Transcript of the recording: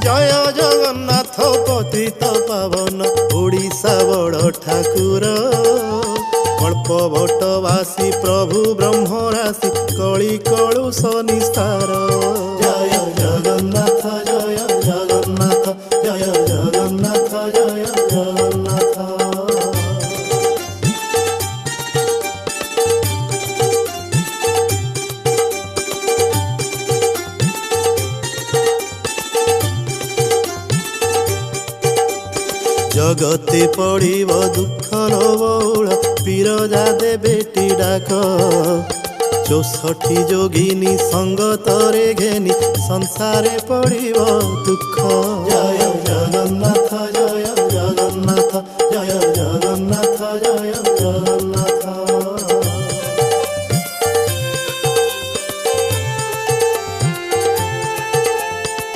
জয় জগন্নাথ পতিত পাবন ওড়িশা বড় ঠাকুর কল্পবটবাসী প্রভু ব্রহ্মরাশি কলি কলুষ নিস্তার জয় জগন্নাথ জয় জগন্নাথ জয় জগন্নাথ জয় জগন্নাথ। জগতে পড়িব দুঃখ নবৌল বিরজা দেবেটি ডাক 64 যোগিনী সঙ্গতরে ঘেনি সংসারে পড়িব দুঃখ জয় জগন্নাথ।